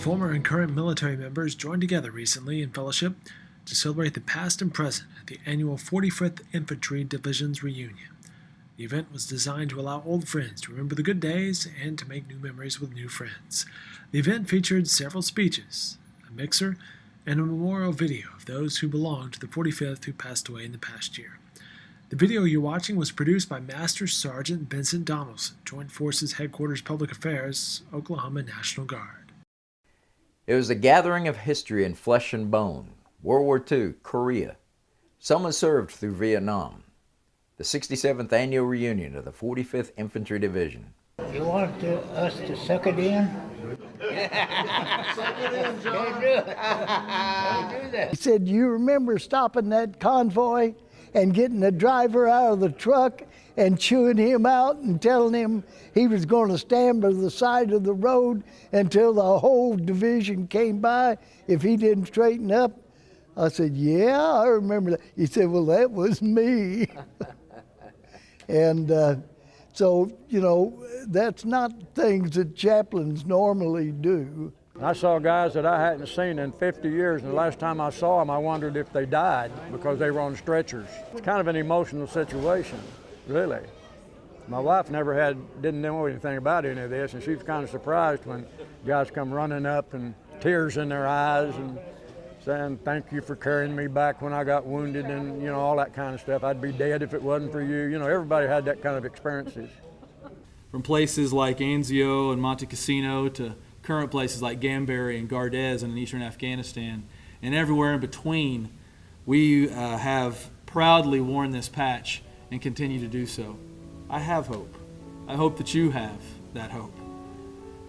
Former and current military members joined together recently in fellowship to celebrate the past and present at the annual 45th Infantry Divisions reunion. The event was designed to allow old friends to remember the good days and to make new memories with new friends. The event featured several speeches, a mixer, and a memorial video of those who belonged to the 45th who passed away in the past year. The video you're watching was produced by Master Sergeant Vincent Donaldson, Joint Forces Headquarters Public Affairs, Oklahoma National Guard. It was a gathering of history in flesh and bone. World War II, Korea. Some had served through Vietnam. The 67th annual reunion of the 45th Infantry Division. You want us to suck it in? Suck it in, John. Can't do that. He said, "You remember stopping that convoy and getting the driver out of the truck and chewing him out and telling him he was going to stand by the side of the road until the whole division came by if he didn't straighten up?" I said, "Yeah, I remember that." He said, "Well, that was me." And so, you know, that's not things that chaplains normally do. I saw guys that I hadn't seen in 50 years, and the last time I saw them, I wondered if they died because they were on stretchers. It's kind of an emotional situation, really. My wife didn't know anything about any of this, and she was kind of surprised when guys come running up and tears in their eyes and saying, "Thank you for carrying me back when I got wounded," and, you know, all that kind of stuff. "I'd be dead if it wasn't for you." You know, everybody had that kind of experiences. From places like Anzio and Monte Cassino to current places like Gambari and Gardez in eastern Afghanistan, and everywhere in between, we have proudly worn this patch and continue to do so. I have hope. I hope that you have that hope.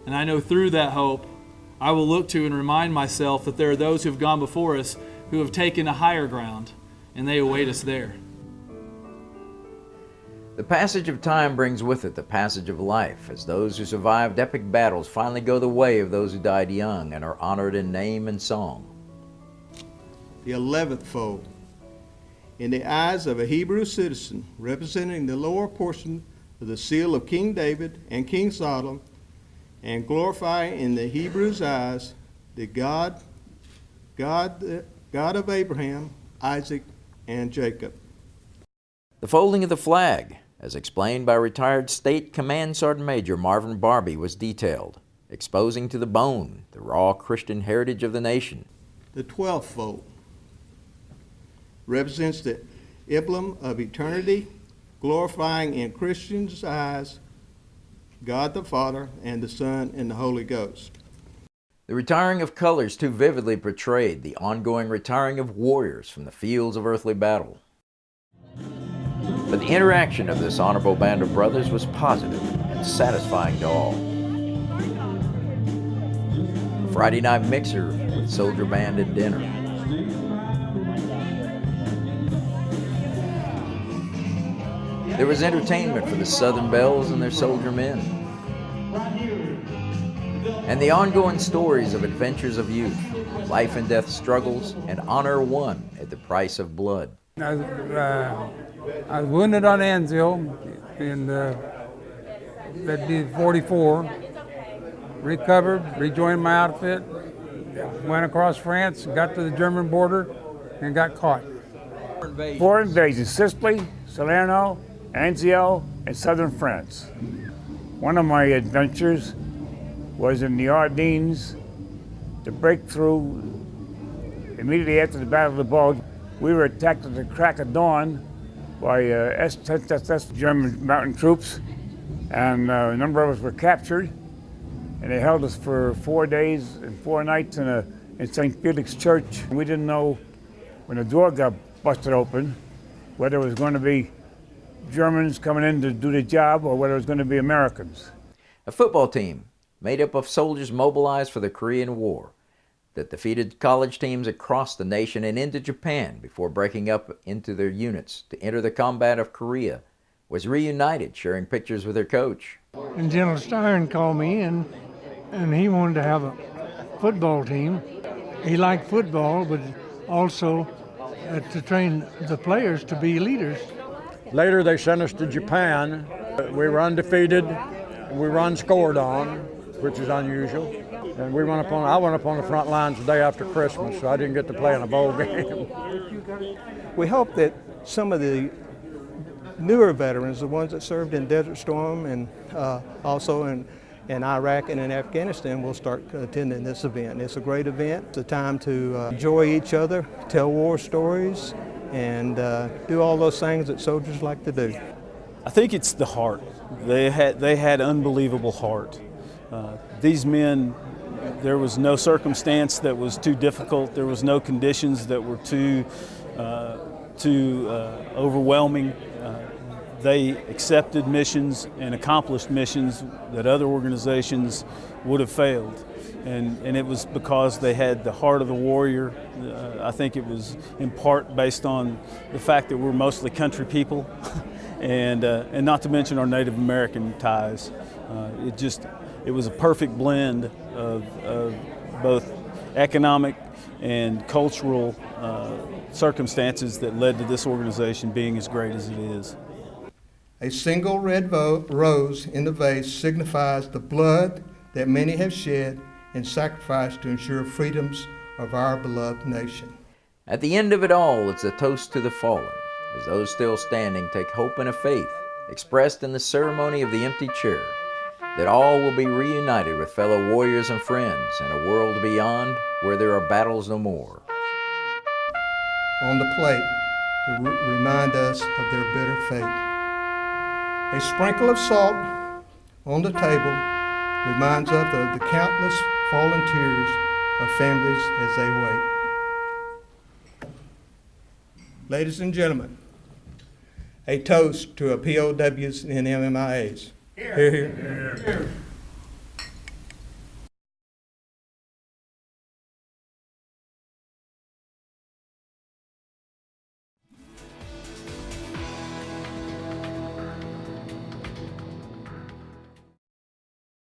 And I know through that hope, I will look to and remind myself that there are those who have gone before us who have taken a higher ground, and they await us there. The passage of time brings with it the passage of life, as those who survived epic battles finally go the way of those who died young and are honored in name and song. The 11th fold. In the eyes of a Hebrew citizen representing the lower portion of the seal of King David and King Solomon, and glorifying in the Hebrews' eyes the God of Abraham, Isaac, and Jacob. The folding of the flag, as explained by retired State Command Sergeant Major Marvin Barbee, was detailed, exposing to the bone the raw Christian heritage of the nation. The 12th fold represents the emblem of eternity, glorifying in Christians' eyes God the Father and the Son and the Holy Ghost. The retiring of colors too vividly portrayed the ongoing retiring of warriors from the fields of earthly battle. But the interaction of this honorable band of brothers was positive and satisfying to all. A Friday night mixer with soldier band and dinner. There was entertainment for the Southern Belles and their soldier men. And the ongoing stories of adventures of youth, life and death struggles, and honor won at the price of blood. I was wounded on Anzio in that'd be 44. Recovered, rejoined my outfit, went across France, got to the German border, and got caught. 4 invasions: Sicily, Salerno, Anzio, and southern France. One of my adventures was in the Ardennes, the breakthrough immediately after the Battle of the Bulge. We were attacked at the crack of dawn by SS German mountain troops, and a number of us were captured, and they held us for 4 days and 4 nights in St. Felix Church. We didn't know when the door got busted open whether it was going to be Germans coming in to do the job or whether it was going to be Americans. A football team made up of soldiers mobilized for the Korean War that defeated college teams across the nation and into Japan before breaking up into their units to enter the combat of Korea, was reunited, sharing pictures with their coach. And General Stern called me and he wanted to have a football team. He liked football, but also to train the players to be leaders. Later they sent us to Japan. We were undefeated, we were unscored on, which is unusual. And I went up on the front lines the day after Christmas, so I didn't get to play in a bowl game. We hope that some of the newer veterans, the ones that served in Desert Storm and also in Iraq and in Afghanistan, will start attending this event. It's a great event. It's a time to enjoy each other, tell war stories, and do all those things that soldiers like to do. I think it's the heart. They had unbelievable heart. These men, there was no circumstance that was too difficult. There was no conditions that were too overwhelming. They accepted missions and accomplished missions that other organizations would have failed. And it was because they had the heart of the warrior. I think it was in part based on the fact that we're mostly country people and not to mention our Native American ties. It was a perfect blend of both economic and cultural circumstances that led to this organization being as great as it is. A single red rose in the vase signifies the blood that many have shed and sacrificed to ensure freedoms of our beloved nation. At the end of it all, it's a toast to the fallen, as those still standing take hope and a faith, expressed in the ceremony of the empty chair, that all will be reunited with fellow warriors and friends in a world beyond where there are battles no more. On the plate to remind us of their bitter fate. A sprinkle of salt on the table reminds us of the countless fallen tears of families as they wait. Ladies and gentlemen, a toast to our POWs and MMIAs. Hear, hear. Hear, hear.